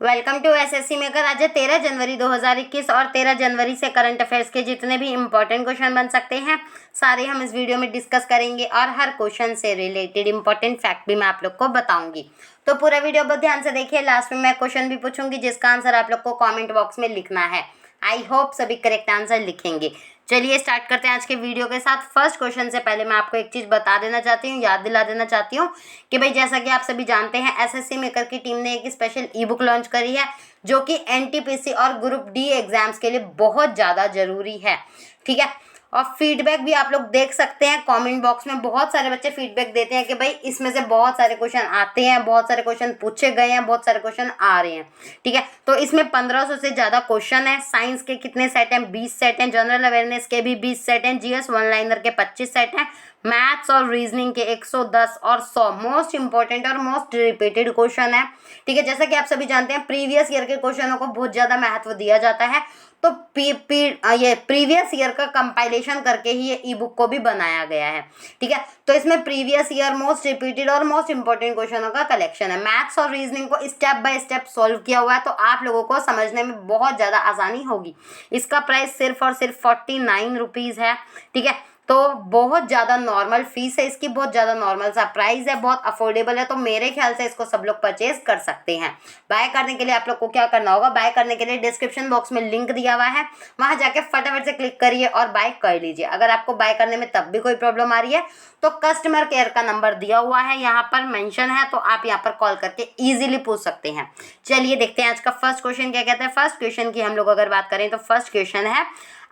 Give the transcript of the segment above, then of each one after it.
Welcome to SSC maker. आज है 13 जनवरी 2021 और 13 जनवरी से करंट अफेयर्स के जितने भी इंपॉर्टेंट क्वेश्चन बन सकते हैं सारे हम इस वीडियो में डिस्कस करेंगे और हर क्वेश्चन से रिलेटेड इंपॉर्टेंट फैक्ट भी मैं आप लोग को बताऊंगी। तो पूरा वीडियो बहुत ध्यान से देखिए। लास्ट में मैं क्वेश्चन भी पूछूंगी जिसका आंसर आप लोग को कॉमेंट बॉक्स में लिखना है। आई होप सभी करेक्ट आंसर लिखेंगे। चलिए स्टार्ट करते हैं आज के वीडियो के साथ। फर्स्ट क्वेश्चन से पहले मैं आपको एक चीज़ बता देना चाहती हूँ, याद दिला देना चाहती हूँ कि भाई जैसा कि आप सभी जानते हैं एसएससी मेकर की टीम ने एक स्पेशल ई बुक लॉन्च करी है जो कि एनटीपीसी और ग्रुप डी एग्जाम्स के लिए बहुत ज़्यादा ज़रूरी है। ठीक है, और फीडबैक भी आप लोग देख सकते हैं कमेंट बॉक्स में। बहुत सारे बच्चे फीडबैक देते हैं कि भाई इसमें से बहुत सारे क्वेश्चन आते हैं, बहुत सारे क्वेश्चन पूछे गए हैं, बहुत सारे क्वेश्चन आ रहे हैं। ठीक है, तो इसमें 1500 से ज़्यादा क्वेश्चन है। साइंस के कितने सेट हैं? 20 सेट हैं। जनरल अवेयरनेस के भी 20 सेट हैं। जीएस वन लाइनर के 25 सेट हैं। मैथ्स और रीजनिंग के 110 और 100 मोस्ट इंपॉर्टेंट और मोस्ट रिपीटेड क्वेश्चन है। ठीक है, जैसा कि आप सभी जानते हैं प्रीवियस ईयर के क्वेश्चनों को बहुत ज़्यादा महत्व दिया जाता है, तो ये प्रीवियस ईयर का कंपाइलेशन करके ही ये ई बुक को भी बनाया गया है। ठीक है, तो इसमें प्रीवियस ईयर मोस्ट रिपीटेड और मोस्ट इंपॉर्टेंट क्वेश्चनों का कलेक्शन है। मैथ्स और रीजनिंग को स्टेप बाय स्टेप सॉल्व किया हुआ है, तो आप लोगों को समझने में बहुत ज़्यादा आसानी होगी। इसका प्राइस सिर्फ और सिर्फ 49 रुपीज़ है। ठीक है, तो बहुत ज़्यादा नॉर्मल फीस है इसकी, बहुत ज़्यादा नॉर्मल सा प्राइस है, बहुत अफोर्डेबल है। तो मेरे ख्याल से इसको सब लोग परचेज कर सकते हैं। बाय करने के लिए आप लोग को क्या करना होगा? बाय करने के लिए डिस्क्रिप्शन बॉक्स में लिंक दिया हुआ है, वहां जाके फटाफट से क्लिक करिए और बाय कर लीजिए। अगर आपको बाय करने में तब भी कोई प्रॉब्लम आ रही है तो कस्टमर केयर का नंबर दिया हुआ है, यहाँ पर मेंशन है, तो आप यहाँ पर कॉल करके इजीली पूछ सकते हैं। चलिए देखते हैं आज का फर्स्ट क्वेश्चन क्या कहता है। फर्स्ट क्वेश्चन की हम लोग अगर बात करें तो फर्स्ट क्वेश्चन है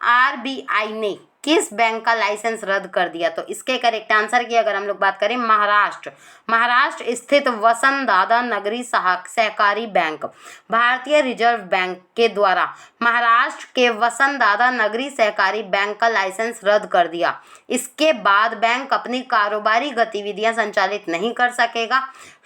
आरबीआई ने किस बैंक का लाइसेंस रद्द कर दिया? तो इसके करेक्ट आंसर की अगर हम लोग बात करें महाराष्ट्र स्थित वसंतदादा नगरी सहकारी बैंक भारतीय रिजर्व बैंक के द्वारा महाराष्ट्र के वसंतदादा नगरी सहकारी बैंक का लाइसेंस रद्द कर दिया। इसके बाद बैंक अपनी कारोबारी गतिविधियां संचालित नहीं कर सकेगा।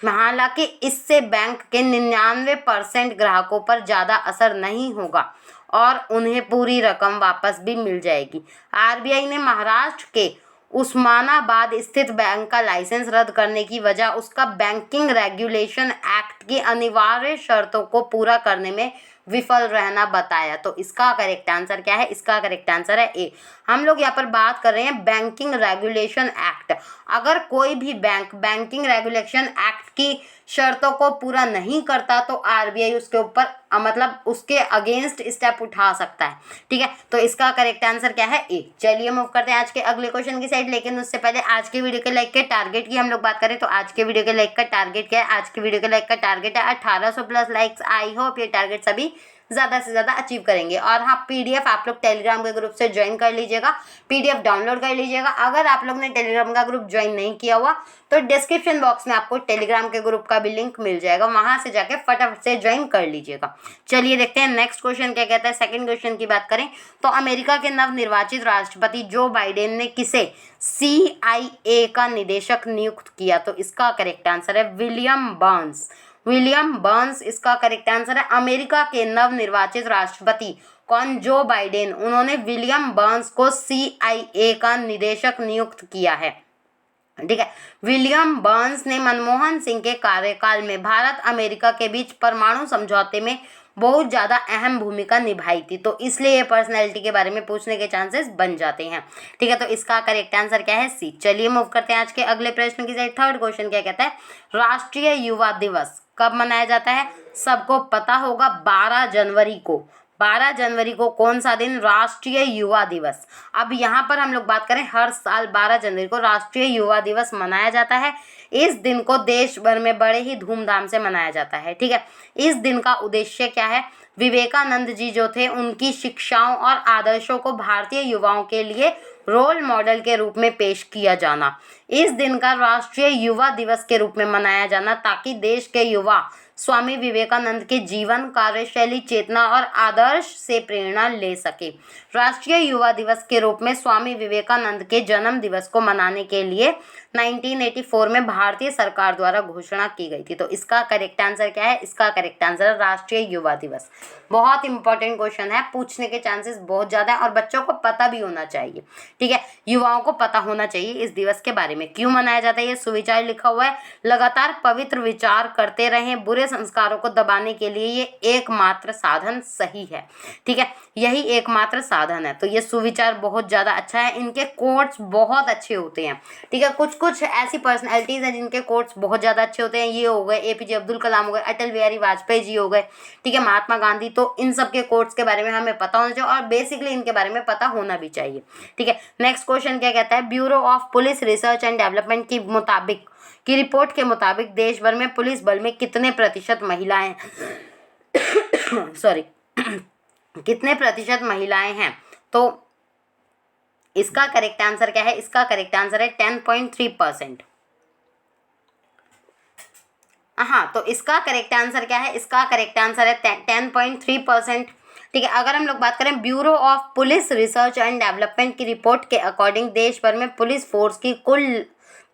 हालांकि इससे बैंक के 99% ग्राहकों पर ज़्यादा असर नहीं होगा और उन्हें पूरी रकम वापस भी मिल जाएगी। आरबीआई ने महाराष्ट्र के उस्मानाबाद स्थित बैंक का लाइसेंस रद्द करने की वजह उसका बैंकिंग रेगुलेशन एक्ट की अनिवार्य शर्तों को पूरा करने में विफल रहना बताया। तो इसका करेक्ट आंसर क्या है? इसका करेक्ट आंसर है ए। हम लोग यहाँ पर बात कर रहे हैं बैंकिंग रेगुलेशन एक्ट। अगर कोई भी बैंक बैंकिंग रेगुलेशन एक्ट की शर्तों को पूरा नहीं करता तो आरबीआई उसके ऊपर मतलब उसके अगेंस्ट स्टेप उठा सकता है। ठीक है, तो इसका करेक्ट आंसर क्या है? ए। चलिए मूव करते हैं आज के अगले क्वेश्चन की साइड, लेकिन उससे पहले आज के वीडियो के लाइक के टारगेट की हम लोग बात करें तो आज के वीडियो के लाइक का टारगेट क्या है? आज के वीडियो के लाइक का टारगेट है 1800 प्लस लाइक्स। आई होप ये टारगेट सभी ज़्यादा से ज़्यादा अचीव करेंगे। और हाँ, पीडीएफ आप लोग टेलीग्राम के ग्रुप से ज्वाइन कर लीजिएगा, पीडीएफ डाउनलोड कर लीजिएगा। अगर आप लोग ने टेलीग्राम का ग्रुप ज्वाइन नहीं किया हुआ तो डिस्क्रिप्शन बॉक्स में आपको टेलीग्राम के ग्रुप का भी लिंक मिल जाएगा, वहां से जाके फटाफट से ज्वाइन कर लीजिएगा। चलिए देखते हैं नेक्स्ट क्वेश्चन क्या कहता है। सेकंड क्वेश्चन की बात करें तो अमेरिका के नवनिर्वाचित राष्ट्रपति जो बाइडेन ने किसे CIA का निदेशक नियुक्त किया? तो इसका करेक्ट आंसर है विलियम बर्न्स इसका करेक्ट आंसर है। अमेरिका के नवनिर्वाचित राष्ट्रपति कौन? जो बाइडेन, उन्होंने विलियम बर्न्स को CIA का निदेशक नियुक्त किया है। ठीक है, विलियम बर्न्स ने मनमोहन सिंह के कार्यकाल में भारत अमेरिका के बीच परमाणु समझौते में बहुत ज़्यादा अहम भूमिका निभाई थी, तो इसलिए ये पर्सनैलिटी के बारे में पूछने के चांसेस बन जाते हैं। ठीक है, तो इसका करेक्ट आंसर क्या है? सी। चलिए मूव करते हैं आज के अगले प्रश्न की साइड। थर्ड क्वेश्चन क्या कहता है? राष्ट्रीय युवा दिवस कब मनाया जाता है? सबको पता होगा 12 जनवरी को। 12 जनवरी को कौन सा दिन? राष्ट्रीय युवा दिवस। अब यहाँ पर हम लोग बात करें, हर साल 12 जनवरी को राष्ट्रीय युवा दिवस मनाया जाता है। इस दिन को देश भर में बड़े ही धूमधाम से मनाया जाता है। ठीक है, इस दिन का उद्देश्य क्या है? विवेकानंद जी जो थे उनकी शिक्षाओं और आदर्शों को भारतीय युवाओं के लिए रोल मॉडल के रूप में पेश किया जाना। इस दिन का राष्ट्रीय युवा दिवस के रूप में मनाया जाना ताकि देश के युवा स्वामी विवेकानंद के जीवन, कार्यशैली, चेतना और आदर्श से प्रेरणा ले सके। राष्ट्रीय युवा दिवस के रूप में स्वामी विवेकानंद के जन्म दिवस को मनाने के लिए 1984 में भारतीय सरकार द्वारा घोषणा की गई थी। तो इसका करेक्ट आंसर क्या है? इसका करेक्ट आंसर है राष्ट्रीय युवा दिवस। बहुत इंपॉर्टेंट क्वेश्चन है, पूछने के चांसेस बहुत ज़्यादा है और बच्चों को पता भी होना चाहिए। ठीक है, युवाओं को पता होना चाहिए इस दिवस के बारे में। क्यों मनाया जाता है? ये सुविचार लिखा हुआ है, लगातार पवित्र विचार करते रहें, बुरे संस्कारों को दबाने के लिए ये एकमात्र साधन सही है। ठीक है, यही एकमात्र साधन है। तो ये सुविचार बहुत ज़्यादा अच्छा है, इनके कोट्स बहुत अच्छे होते हैं। ठीक है, कुछ कुछ ऐसी पर्सनैलिटीज़ हैं जिनके कोट्स बहुत ज़्यादा अच्छे होते हैं। ये हो गए APJ अब्दुल कलाम हो गए, अटल बिहारी वाजपेयी जी हो गए, ठीक है, महात्मा गांधी। तो इन सब के कोट्स के बारे में हमें पता होना चाहिए और बेसिकली इनके बारे में पता होना भी चाहिए। ठीक है, नेक्स्ट क्वेश्चन क्या कहता है? Bureau of police research and development की रिपोर्ट के मुताबिक देश भर में पुलिस बल में कितने प्रतिशत महिलाएं सॉरी कितने प्रतिशत महिलाएं हैं? तो इसका करेक्ट आंसर क्या है? इसका करेक्ट आंसर है 10.3%। हाँ, तो इसका करेक्ट आंसर क्या है? इसका करेक्ट आंसर है 10.3%। ठीक है, अगर हम लोग बात करें bureau of police research and development की रिपोर्ट के अकॉर्डिंग देश भर में पुलिस फोर्स की कुल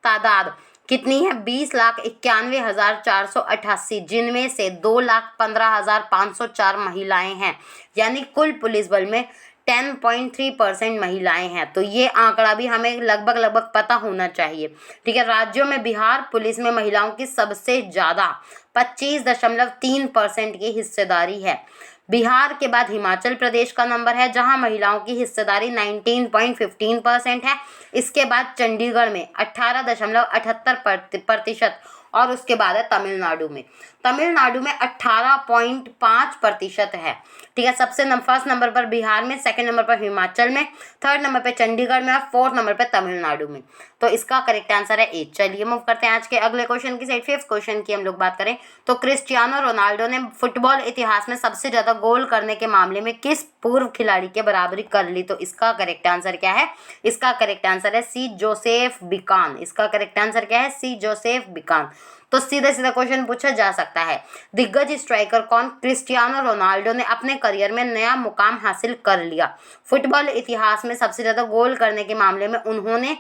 तादाद कितनी है? 20,91,488, जिनमें से 2,15,504 महिलाएं हैं, यानी कुल पुलिस बल में 10.3% महिलाएं हैं। तो ये आंकड़ा भी हमें लगभग पता होना चाहिए। ठीक है, राज्यों में बिहार पुलिस में महिलाओं की सबसे ज़्यादा 25.3% की हिस्सेदारी है। बिहार के बाद हिमाचल प्रदेश का नंबर है जहां महिलाओं की हिस्सेदारी 19.15% है। इसके बाद चंडीगढ़ में 18.78% और उसके बाद है तमिलनाडु में 18.5% है। ठीक है, सबसे फर्स्ट नंबर पर बिहार में, सेकंड नंबर पर हिमाचल में, थर्ड नंबर पे चंडीगढ़ में और फोर्थ नंबर पे तमिलनाडु में। तो इसका करेक्ट आंसर है 8। चलिए मूव करते हैं आज के अगले क्वेश्चन की साइड। फिफ्थ क्वेश्चन की हम लोग बात करें तो क्रिस्टियानो रोनाल्डो ने फुटबॉल इतिहास में सबसे ज़्यादा गोल करने के मामले में किस पूर्व खिलाड़ी के बराबरी कर ली? तो इसका करेक्ट आंसर क्या है? इसका करेक्ट आंसर है सी जोसेफ बिकान। इसका करेक्ट आंसर क्या है? सी जोसेफ बिकान। तो सीधा सीधा क्वेश्चन पूछा जा सकता है, दिग्गज स्ट्राइकर कौन? क्रिस्टियानो रोनाल्डो ने अपने करियर में नया मुकाम हासिल कर लिया। फुटबॉल इतिहास में सबसे ज़्यादा गोल करने के मामले में उन्होंने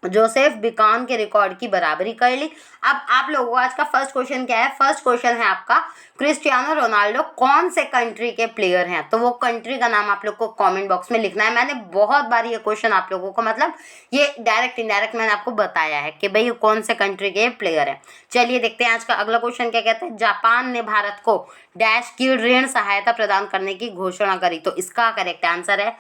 जोसेफ बिकान के रिकॉर्ड की बराबरी कर ली। अब आप लोगों को आज का फर्स्ट क्वेश्चन क्या है? फर्स्ट क्वेश्चन है आपका, क्रिस्टियानो रोनाल्डो कौन से कंट्री के प्लेयर हैं? तो वो कंट्री का नाम आप लोग को कमेंट बॉक्स में लिखना है। मैंने बहुत बार ये क्वेश्चन आप लोगों को ये डायरेक्ट इनडायरेक्ट मैंने आपको बताया है कि भाई कौन से कंट्री के प्लेयर हैं। चलिए देखते हैं आज का अगला क्वेश्चन क्या कहता है। जापान ने भारत को डैश की ऋण सहायता प्रदान करने की घोषणा करी। तो इसका करेक्ट आंसर है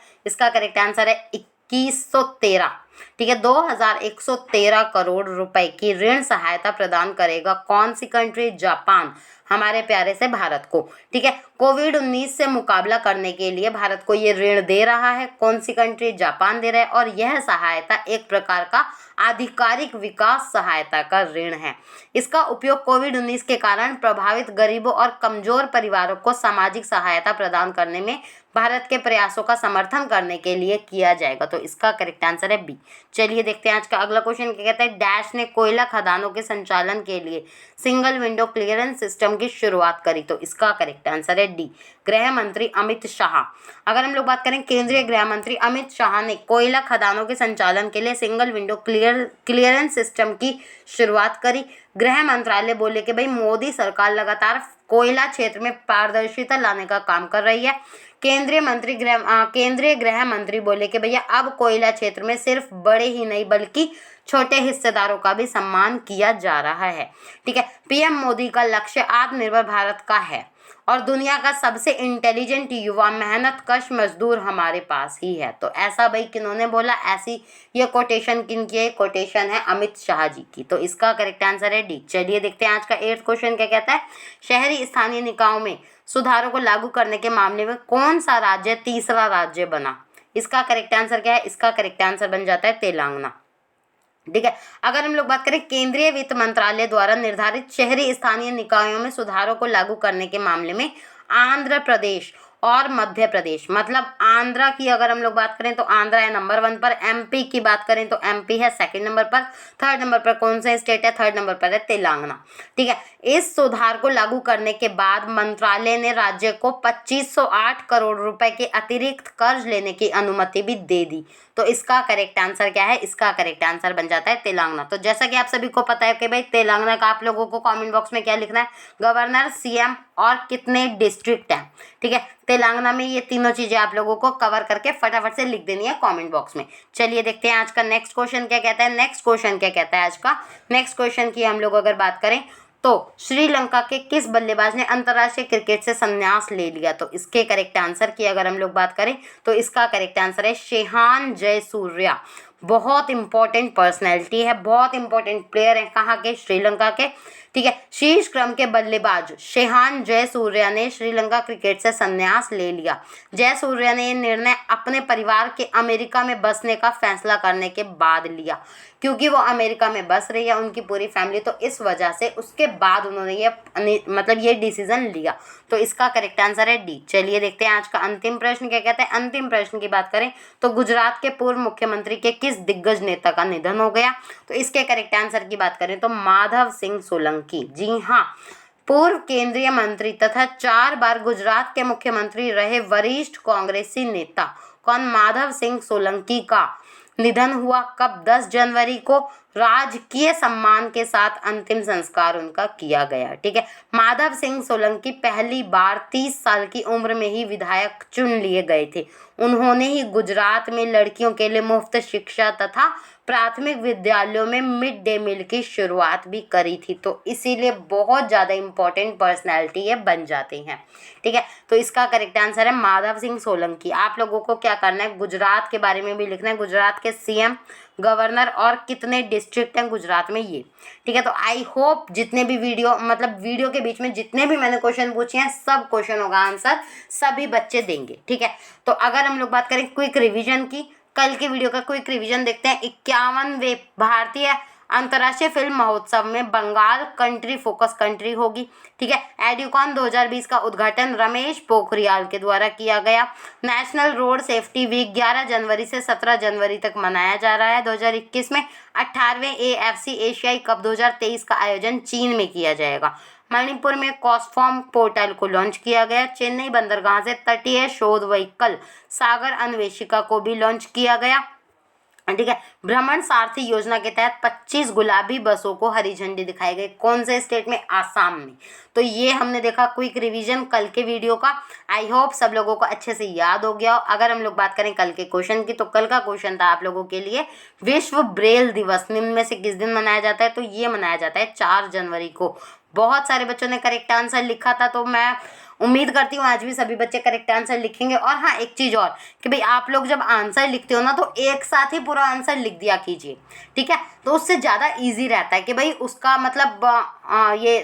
2113। ठीक है, 2113 करोड़ रुपए की ऋण सहायता प्रदान करेगा कौन सी कंट्री? जापान, हमारे प्यारे से भारत को। ठीक है, कोविड-19 से मुकाबला करने के लिए भारत को ये ऋण दे रहा है। कौन सी कंट्री? जापान दे रहा है। और यह सहायता एक प्रकार का आधिकारिक विकास सहायता का ऋण है। इसका उपयोग कोविड-19 के कारण प्रभावित गरीबों और कमजोर परिवारों को सामाजिक सहायता प्रदान करने में भारत के प्रयासों का समर्थन करने के लिए किया जाएगा। तो इसका करेक्ट आंसर है बी। चलिए देखते हैं आज का अगला क्वेश्चन क्या कहता है। डैश ने कोयला खदानों के संचालन के लिए सिंगल विंडो क्लियरेंस सिस्टम की शुरुआत करी। तो इसका करेक्ट आंसर है डी, गृह मंत्री अमित शाह। अगर हम लोग बात करें, केंद्रीय गृह मंत्री अमित शाह ने कोयला खदानों के संचालन के लिए सिंगल विंडो क्लियरेंस सिस्टम की शुरुआत करी। गृह मंत्रालय बोले कि भाई मोदी सरकार लगातार कोयला क्षेत्र में पारदर्शिता लाने का काम कर रही है। केंद्रीय गृह मंत्री बोले कि भैया अब कोयला क्षेत्र में सिर्फ बड़े ही नहीं बल्कि छोटे हिस्सेदारों का भी सम्मान किया जा रहा है। ठीक है, पीएम मोदी का लक्ष्य आत्मनिर्भर भारत का है और दुनिया का सबसे इंटेलिजेंट युवा मेहनत कश मजदूर हमारे पास ही है। तो ऐसा भाई किन्होंने बोला? ऐसी ये कोटेशन किनकी है? कोटेशन है अमित शाह जी की। तो इसका करेक्ट आंसर है डी। चलिए देखते हैं आज का 8th क्वेश्चन क्या कहता है। शहरी स्थानीय निकायों में सुधारों को लागू करने के मामले में कौन सा राज्य तीसरा राज्य बना? इसका करेक्ट आंसर क्या है? इसका करेक्ट आंसर बन जाता है तेलंगाना। ठीक है, अगर हम लोग बात करें केंद्रीय वित्त मंत्रालय द्वारा निर्धारित शहरी स्थानीय निकायों में सुधारों को लागू करने के मामले में आंध्र प्रदेश और मध्य प्रदेश, मतलब आंध्रा की अगर हम लोग बात करें तो आंध्रा है नंबर 1 पर, एमपी की बात करें तो एमपी है सेकंड नंबर पर, थर्ड नंबर पर कौन सा स्टेट है? थर्ड नंबर पर है तेलंगाना। ठीक है, इस सुधार को लागू करने के बाद मंत्रालय ने राज्य को 2508 करोड़ रुपए के अतिरिक्त कर्ज लेने की अनुमति भी दे दी। तो इसका करेक्ट आंसर क्या है? इसका करेक्ट आंसर बन जाता है तेलंगाना। तो जैसा कि आप सभी को पता है कि भाई तेलंगाना का आप लोगों को कमेंट बॉक्स में क्या लिखना है? गवर्नर, सीएम और कितने डिस्ट्रिक्ट हैं। ठीक है, तेलंगाना में। ये तीनों चीज़ें आप लोगों को कवर करके फटाफट से लिख देनी है कमेंट बॉक्स में। चलिए देखते हैं आज का नेक्स्ट क्वेश्चन क्या कहता है। नेक्स्ट क्वेश्चन क्या कहता है आज का, नेक्स्ट क्वेश्चन की हम लोग अगर बात करें तो श्रीलंका के किस बल्लेबाज ने अंतर्राष्ट्रीय क्रिकेट से संन्यास ले लिया। तो इसके करेक्ट आंसर की अगर हम लोग बात करें तो इसका करेक्ट आंसर है शेहान जयसूर्या। बहुत इंपॉर्टेंट पर्सनैलिटी है, बहुत इंपॉर्टेंट प्लेयर है, कहाँ के, श्रीलंका के। ठीक है, शीर्ष क्रम के बल्लेबाज शेहान जयसूर्या ने श्रीलंका क्रिकेट से संन्यास ले लिया। जयसूर्या ने यह निर्णय अपने परिवार के अमेरिका में बसने का फैसला करने के बाद लिया, क्योंकि वो अमेरिका में बस रही है उनकी पूरी फैमिली, तो इस वजह से उसके बाद उन्होंने ये डिसीजन लिया। तो इसका करेक्ट आंसर है डी। चलिए देखते हैं आज का अंतिम प्रश्न क्या कहता है। अंतिम प्रश्न की बात करें तो गुजरात के पूर्व मुख्यमंत्री के किस दिग्गज नेता का निधन हो गया। तो इसके करेक्ट आंसर की बात करें तो माधव सिंह सोलंकी। जी हाँ, पूर्व केंद्रीय मंत्री तथा 4 बार गुजरात के मुख्यमंत्री रहे वरिष्ठ कांग्रेसी नेता कौन, माधव सिंह सोलंकी का निधन हुआ। कब, 10 जनवरी को। राजकीय सम्मान के साथ अंतिम संस्कार उनका किया गया। ठीक है, माधव सिंह सोलंकी पहली बार 30 साल की उम्र में ही विधायक चुन लिए गए थे। उन्होंने ही गुजरात में लड़कियों के लिए मुफ्त शिक्षा तथा प्राथमिक विद्यालयों में मिड डे मील की शुरुआत भी करी थी। तो इसीलिए बहुत ज़्यादा इम्पोर्टेंट पर्सनैलिटी ये बन जाते हैं। ठीक है, तो इसका करेक्ट आंसर है माधव सिंह सोलंकी। आप लोगों को क्या करना है, गुजरात के बारे में भी लिखना है, गुजरात के सीएम, गवर्नर और कितने डिस्ट्रिक्ट हैं गुजरात में ये। ठीक है, तो आई होप जितने भी वीडियो के बीच में जितने भी मैंने क्वेश्चन पूछे हैं सब क्वेश्चनों का आंसर सभी बच्चे देंगे। ठीक है, तो अगर हम लोग बात करें क्विक रिवीजन की, कल के वीडियो का क्विक रिवीजन देखते हैं। 51वें भारतीय अंतर्राष्ट्रीय फिल्म महोत्सव में बंगाल कंट्री फोकस कंट्री होगी। ठीक है, एड्यूकॉन 2020 का उद्घाटन रमेश पोखरियाल के द्वारा किया गया। नेशनल रोड सेफ्टी वीक 11 जनवरी से 17 जनवरी तक मनाया जा रहा है। 2021 में 18वें AFC एशियाई कप 2023 का आयोजन चीन में किया जाएगा। मणिपुर में कॉस्फॉर्म पोर्टल को लॉन्च किया गया। चेन्नई बंदरगाह से तटीय शोध व्हीकल सागर अन्वेषिका को भी लॉन्च किया गया। ठीक है, भ्रमण सारथी योजना के तहत 25 गुलाबी बसों को हरी झंडी दिखाई गई। कौन से स्टेट में, आसाम में। तो ये हमने देखा क्विक रिवीजन कल के वीडियो का। आई होप सब लोगों को अच्छे से याद हो गया हो। अगर हम लोग बात करें कल के क्वेश्चन की तो कल का क्वेश्चन था आप लोगों के लिए विश्व ब्रेल दिवस निम्न में से किस दिन मनाया जाता है। तो ये मनाया जाता है 4 जनवरी को। बहुत सारे बच्चों ने करेक्ट आंसर लिखा था, तो मैं उम्मीद करती हूँ आज भी सभी बच्चे करेक्ट आंसर लिखेंगे। और हाँ, एक चीज़ और कि भाई आप लोग जब आंसर लिखते हो ना तो एक साथ ही पूरा आंसर लिख दिया कीजिए। ठीक है, तो उससे ज़्यादा इजी रहता है कि भाई उसका ये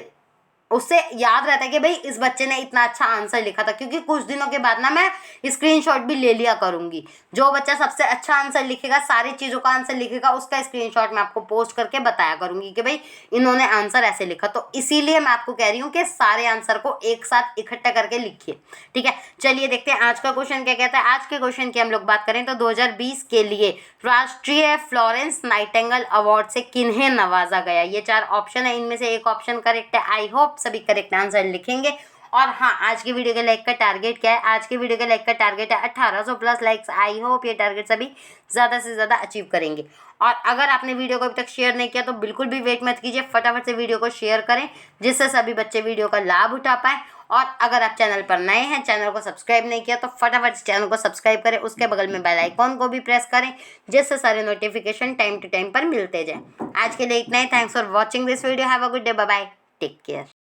उससे याद रहता है कि भाई इस बच्चे ने इतना अच्छा आंसर लिखा था। क्योंकि कुछ दिनों के बाद ना मैं स्क्रीनशॉट भी ले लिया करूँगी। जो बच्चा सबसे अच्छा आंसर लिखेगा, सारी चीज़ों का आंसर लिखेगा, उसका स्क्रीनशॉट मैं आपको पोस्ट करके बताया करूँगी कि भाई इन्होंने आंसर ऐसे लिखा। तो इसीलिए मैं आपको कह रही हूँ कि सारे आंसर को एक साथ इकट्ठा करके लिखिए। ठीक है, चलिए देखते हैं आज का क्वेश्चन क्या कहता है। आज के क्वेश्चन की हम लोग बात करें तो 2020 के लिए राष्ट्रीय फ्लोरेंस नाइटिंगेल अवार्ड से किन्हें नवाजा गया। ये 4 ऑप्शन है, इनमें से एक ऑप्शन करेक्ट है। आई होप सभी करेक्ट आंसर लिखेंगे। और हाँ, आज की वीडियो के लाइक का टारगेट क्या है, आज की वीडियो के लाइक का टारगेट है 1800 प्लस लाइक्स। आई होप ये टारगेट सभी ज़्यादा से ज़्यादा अचीव करेंगे। और अगर आपने वीडियो को अभी तक शेयर नहीं किया तो बिल्कुल भी वेट मत कीजिए, फटाफट से वीडियो को शेयर करें जिससे सभी बच्चे वीडियो का लाभ उठा पाएँ। और अगर आप चैनल पर नए हैं, चैनल को सब्सक्राइब नहीं किया तो फटाफट से चैनल को सब्सक्राइब करें, उसके बगल में बेल आइकॉन को भी प्रेस करें जिससे सारे नोटिफिकेशन टाइम टू टाइम पर मिलते जाएं। आज के लिए इतना ही। Thanks for watching this video. Have a good day, bye bye, take care.